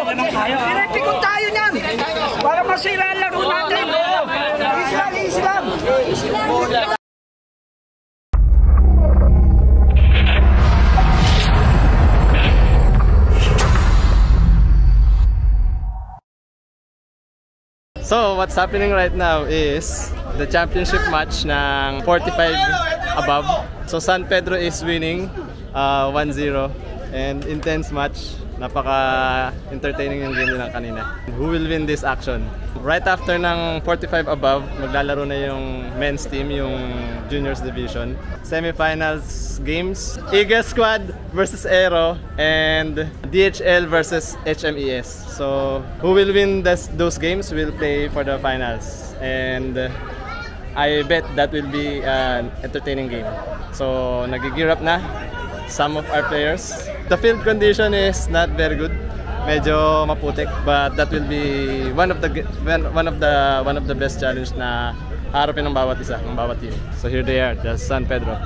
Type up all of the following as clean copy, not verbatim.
Pinipikot tayo niyan. Para masira ang laro natin. Easy lang. So, what's happening right now is the championship match ng 45 above. So, San Pedro is winning 1-0 and intense match. Napaka-entertaining yung game nila kanina. Who will win this action? Right after ng 45 above, maglalaro na yung men's team, yung juniors division. Semifinals games, Eagle Squad versus Aero and DHL versus HMES. So, who will win those games will play for the finals. And I bet that will be an entertaining game. So, nag-gear up na some of our players. The field condition is not very good. Medyo maputik, but that will be one of the best challenge na harapin ng bawat isa, ng bawat team. So here they are, the San Pedro.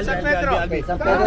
San Pedro! San Pedro!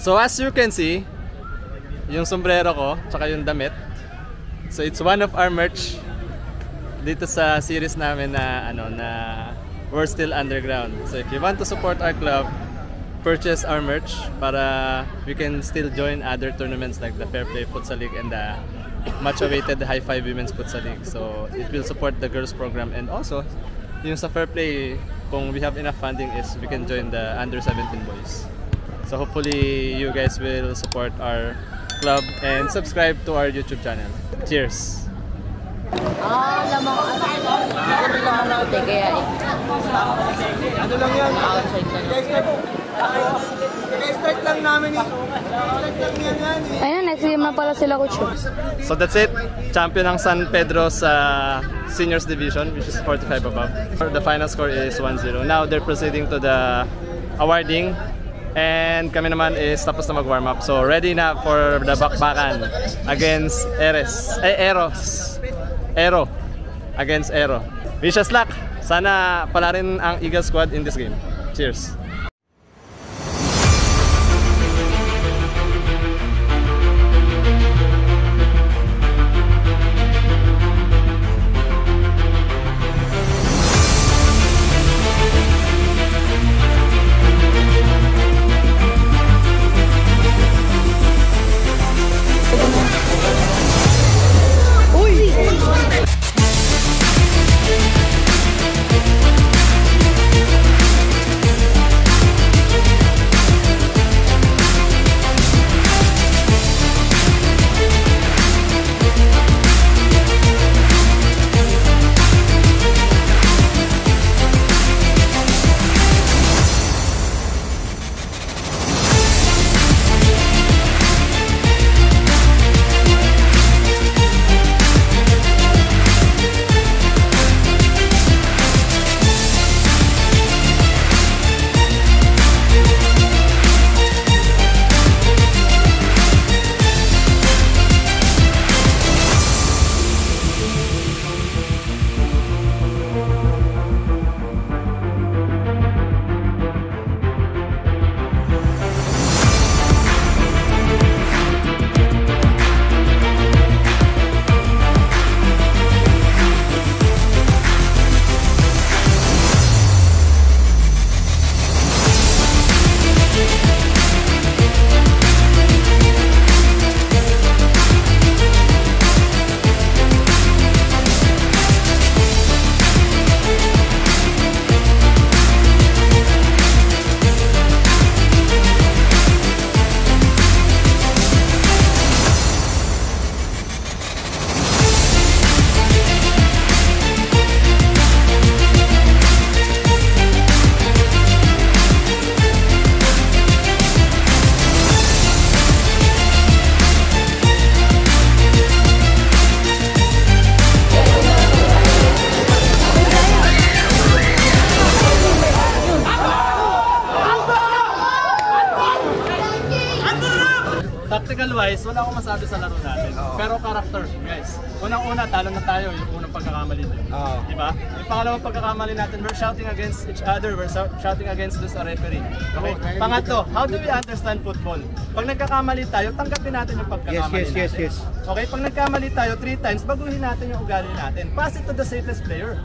So as you can see, yung sombrero ko, tsaka yung damit. So it's one of our merch dito sa series namin na We're Still Underground. So if you want to support our club, purchase our merch para we can still join other tournaments like the Fair Play Futsal League and the much-awaited High Five Women's Futsal League. So it will support the girls program, and also yung sa Fair Play, kung we have enough funding, is we can join the under-17 boys. So hopefully you guys will support our club and subscribe to our YouTube channel. Cheers! Lamang siguro lamang natin kaya ano lang yan? Outside na lang. Strike lang namin eh. Strike lang yan eh. Ayun, next game na pala sila, coach. So that's it. Champion ng San Pedro sa seniors division, which is 45 above. The final score is 1-0. Now they're proceeding to the awarding. And kami naman is tapos na mag-warm up. So ready na for the bakbakan against Aero against Aero. Wish us luck. Sana pala rin ang Eagle squad in this game. Cheers. Tactical wise, wala akong masabi sa laro natin. Pero character, guys. Unang-una, talo na tayo yung unang pagkakamali din. Diba? Yung pangalawang pagkakamali natin, we're shouting against each other, we're shouting against the referee. Okay? Pangatlo, how do we understand football? Pag nagkakamali tayo, tanggapin natin yung pagkakamali natin. Okay? Pag nagkamali tayo 3 times, baguhin natin yung ugali natin. Pass it to the safest player.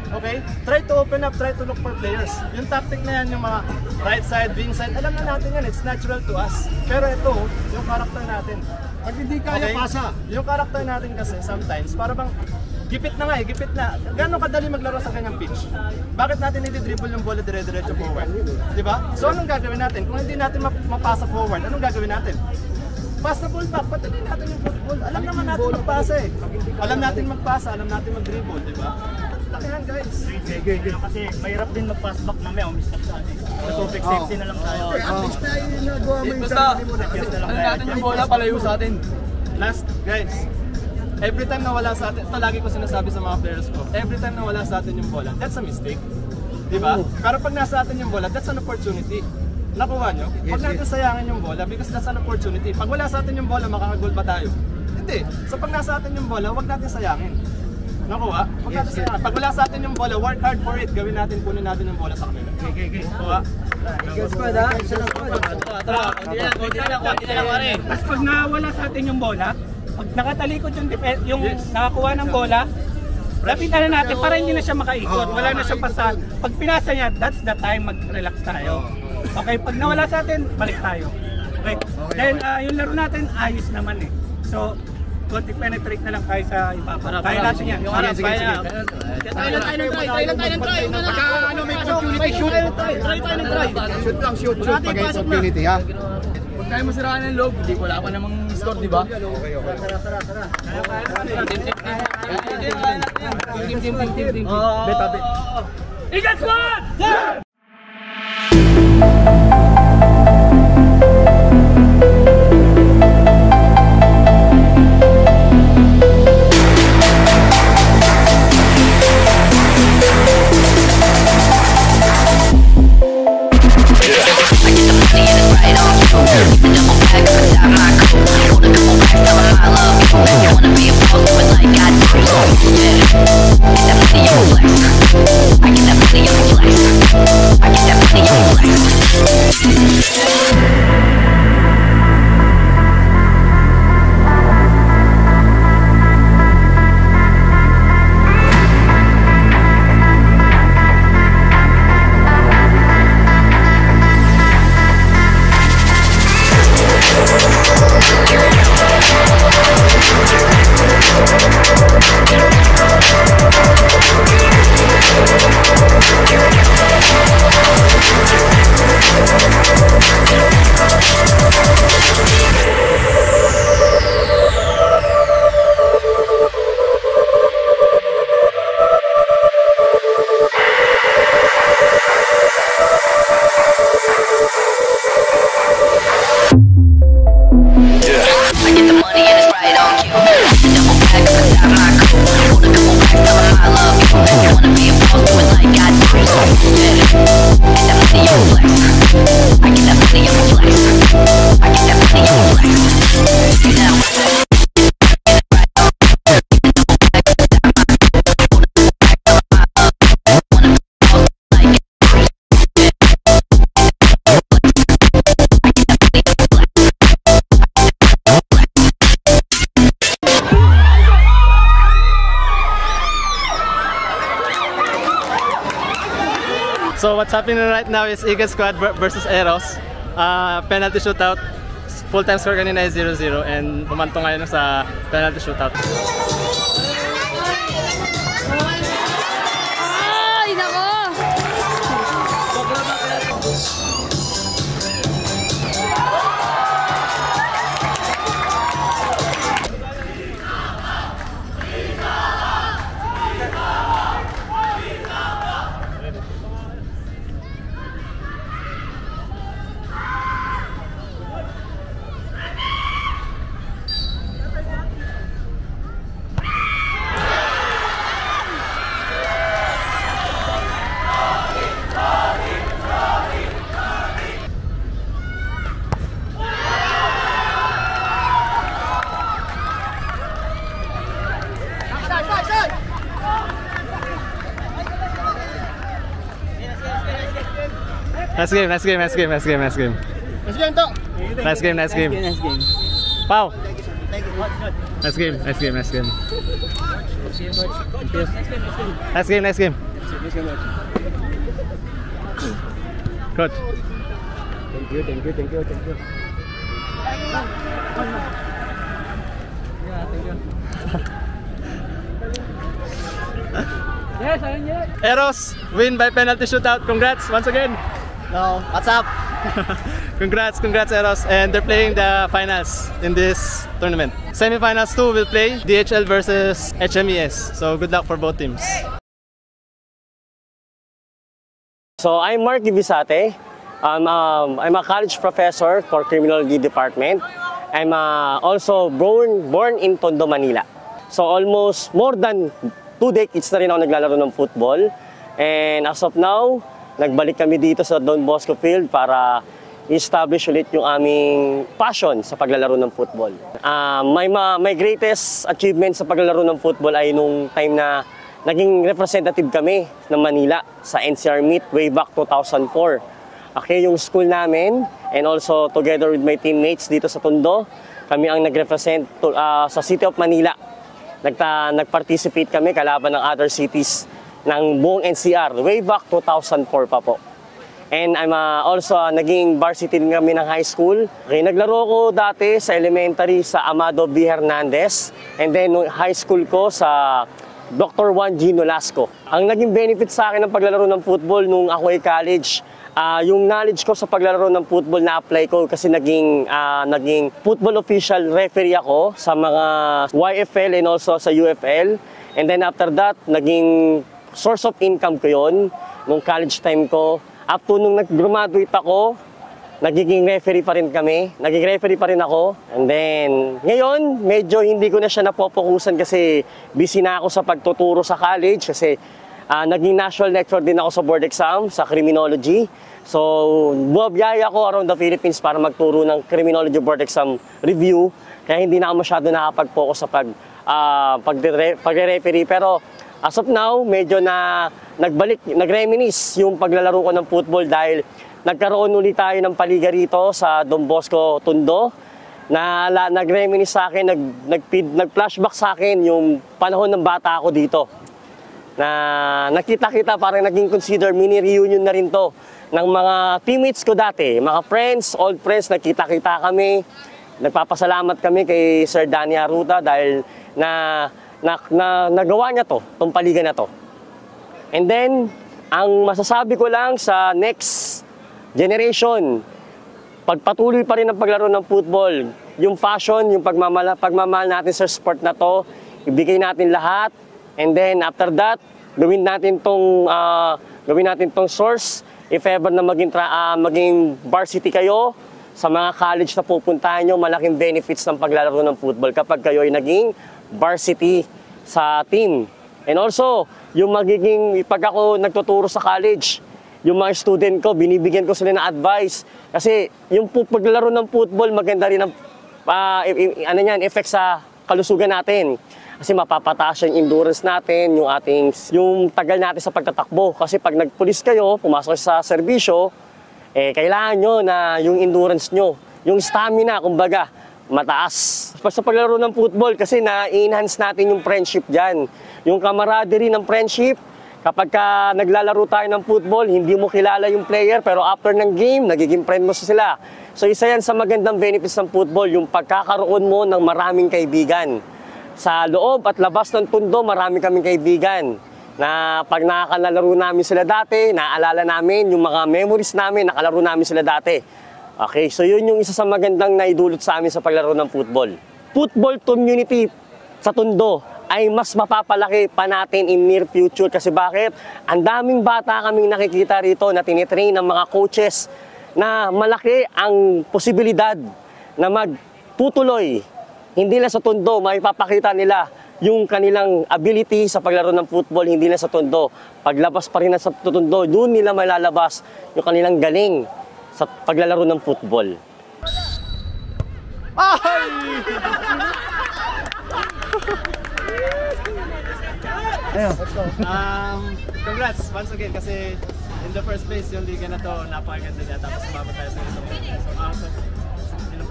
Okay? Try to open up, try to look for players. Yung tactic na yan, yung mga right side, wing side, alam na natin yan, it's natural to us. Pero ito, yung character natin. Pag hindi kaya, pasa. Yung character natin kasi sometimes, para bang gipit na nga gipit na. Gano'ng kadali maglaro sa kanyang pitch? Bakit natin i-dribble yung bola dire-diretso forward? Diba? So anong gagawin natin? Kung hindi natin mapasa forward, anong gagawin natin? Pass the ball back, patuloy natin yung football. Alam naman natin magpasa eh. Alam natin magpasa, alam natin mag-dribble, diba? Lakihan guys. Kasi mahirap din mag-pass back na may umistak sa atin. Perfect safety na lang tayo. At least na yung nagawa mo yung sarili mo. Ano natin yung bola, palayo sa atin. Last, guys. Every time na wala sa atin, ito lagi ko sinasabi sa mga players ko, every time na wala sa atin yung bola, that's a mistake. Diba? Pero pag nasa atin yung bola, that's an opportunity. Nakuha nyo? Huwag natin sayangin yung bola because that's an opportunity. Pag wala sa atin yung bola, makakagol ba tayo? Hindi. So pag nasa atin yung bola, huwag natin sayangin. Nakuha? Huwag natin sayangin. Pag wala sa atin yung bola, work hard for it. Gawin natin, kunin natin yung bola sa kanila. Nakuha? Eagle squad ha? Tara, konti na lang pare. Tapos pag nawala sa atin yung bola, pag nakatalikod yung nakakuha ng bola, lapitan na natin para hindi na siya makaikot, wala na siyang pasan. Pag pinasa niya, that's the time mag-relax tayo. Okay, pag nawala sa atin, balik tayo. Okay, then yung laro natin, ayos naman eh. So, konti penetrate na lang tayo sa iba. Kaya natin yan. Try lang tayo ng try. Pagka ano may opportunity, shoot. Try tayo ng try. Shoot lang, shoot. Pag may opportunity ha. Huwag tayo masiraan ng loob, hindi wala pa namang score, di ba? Team. Bet. Eagle Squad! Tell 'em I love you. If you wanna be involved, do it like I do. Yeah. Get that money on flex. I get that money on flex. I get that money on flex. You know. So what's happening right now is Eagle Squad versus Eros. Penalty shootout. Full-time score kanina ay 0-0 and pumantong ngayon sa penalty shootout. Ay, nako! Nice game, nice game, nice game, nice game, nice game. Let's go, Ento. Nice game, nice game. Nice game. Pau. Nice game, nice game, nice game. Nice game, nice game. Coach. Thank you, thank you, thank you, thank you. Yes, ayun yun. Eros win by penalty shootout. Congrats once again. No, what's up? Congrats, congrats Eros. And they're playing the finals in this tournament. Semifinals too will play DHL versus HMES. So good luck for both teams. So I'm Mark Ibisate. I'm a college professor for criminology department. I'm also born in Tondo, Manila. So almost more than 2 decades na rin ako naglalaro ng football. And as of now, nagbalik kami dito sa Don Bosco Field para establish ulit yung aming passion sa paglalaro ng football. My greatest achievement sa paglalaro ng football ay nung time na naging representative kami ng Manila sa NCR Meet way back 2004. Okay, yung school namin and also together with my teammates dito sa Tondo, kami ang nag-represent sa City of Manila. Nag-participate kami kalaban ng other cities ng buong NCR way back 2004 pa po. And I'm also naging varsity din kami ng high school. Okay, naglaro ko dati sa elementary sa Amado B. Hernandez and then high school ko sa Dr. Juan G. Nolasco. Ang naging benefit sa akin ng paglalaro ng football nung ako ay college, yung knowledge ko sa paglalaro ng football na-apply ko kasi naging football official referee ako sa mga YFL and also sa UFL. And then after that, naging source of income ko yon nung college time ko. Up to nung nag-graduate ako, nagiging referee pa rin kami. Naging referee pa rin ako. And then, ngayon, medyo hindi ko na siya napopokusan kasi busy na ako sa pagtuturo sa college kasi naging national lecturer din ako sa board exam sa criminology. So, bumabiyaya ako around the Philippines para magturo ng criminology board exam review. Kaya hindi na ako masyado nakapag-focus sa pag-referee. Pero as of now, medyo na nag-reminisce yung paglalaro ko ng football dahil nagkaroon ulit tayo ng paliga rito sa Don Bosco, Tondo. Nag-reminisce sa akin, nag-flashback sa akin yung panahon ng bata ako dito. Na nakita-kita, parang naging consider mini reunion na rin to ng mga teammates ko dati, mga friends, old friends, nakita-kita kami. Nagpapasalamat kami kay Sir Danny Aruta dahil nagawa niya to, tong paliga na to. And then, ang masasabi ko lang sa next generation, pagpatuloy pa rin ang paglaro ng football, yung passion, yung pagmamahal natin sa sport na to, ibigay natin lahat. And then after that, gawin natin tong source. If ever na maging varsity kayo, sa mga college na pupuntahan nyo, malaking benefits ng paglalaro ng football kapag kayo ay naging varsity sa team. And also, yung magiging, pag ako nagtuturo sa college, yung mga student ko, binibigyan ko sila ng advice. Kasi yung paglaro ng football, maganda rin ang effect sa kalusugan natin. Kasi mapapataas yung endurance natin, yung tagal natin sa pagtatakbo. Kasi pag nagpulis kayo, pumasok sa serbisyo, kailangan nyo na yung endurance nyo, yung stamina, kumbaga, mataas. Sa paglaro ng football, kasi na-enhance natin yung friendship dyan. Yung camaraderie ng friendship, kapag naglalaro tayo ng football, hindi mo kilala yung player, pero after ng game, nagiging friend mo sila. So isa yan sa magandang benefits ng football, yung pagkakaroon mo ng maraming kaibigan. Sa loob at labas ng Tondo, marami kaming kaibigan. Na pag nakakalaro namin sila dati, naaalala namin yung mga memories namin, nakalaro namin sila dati. Okay, so yun yung isa sa magandang naidulot sa amin sa paglaro ng football. Football community sa Tondo ay mas mapapalaki pa natin in near future. Kasi bakit? Ang daming bata kaming nakikita rito na tinitrain ng mga coaches na malaki ang posibilidad na magtutuloy. Hindi lang sa Tondo, maipapakita nila yung kanilang ability sa paglaro ng football, hindi lang sa Tondo. Paglabas pa rin sa Tondo, doon nila malalabas yung kanilang galing sa paglalaro ng football. Congrats once again kasi in the first place yung liga na to napakaganda niya tapos umabot tayo sa ganitong level. So out of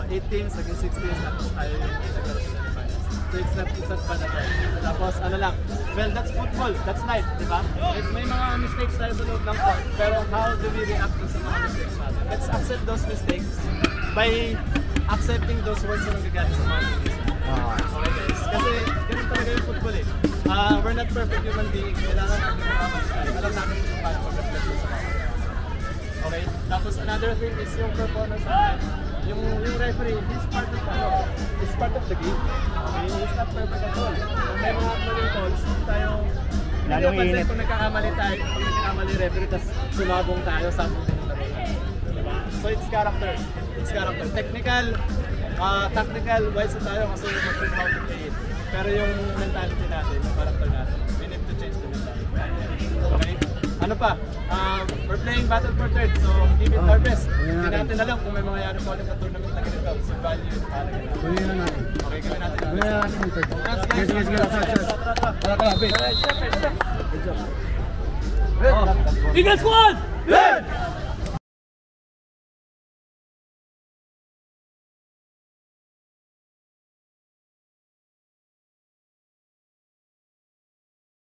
8 teams, naging 6 teams tapos tayo yung nagkaroon sa semifinals. So it's not bad at all. Tapos ano lang, well that's football, that's life, di ba? May mga mistakes tayo sa loob ng court, pero how do we react sa mga mistakes natin? Let's accept those mistakes by accepting those words na nagagalit sa mga mistakes. Okay guys, kasi ganun talaga yung football eh. We're not perfect human beings. Kailangan natin makakamali tayo. Alam natin kung paano mag-reflect sa mga. Okay? Tapos another thing is yung performance natin. Yung referee, he's part of the game. Okay? He's not perfect at all. Kung may mga maling calls, tayo hindi pansin kung nagkakamali tayo, kung nagkakamali referee, tapos sumabong tayo, sabong din yung laro. Diba? So it's character. It's character. Technical, tactical wise tayo kasi mag-think how to play it. Pero yung mentality natin, yung character natin, we need to change the mentality. Okay? Ano pa? We're playing Battle for Third, so give it our best. Hindi natin alam kung may mangyayari po ulit na tournament na ganito. So value yung talaga natin. Gawin na natin. Okay, gawin natin. Gawin na natin yung third. Tara, Eagle Squad! Red!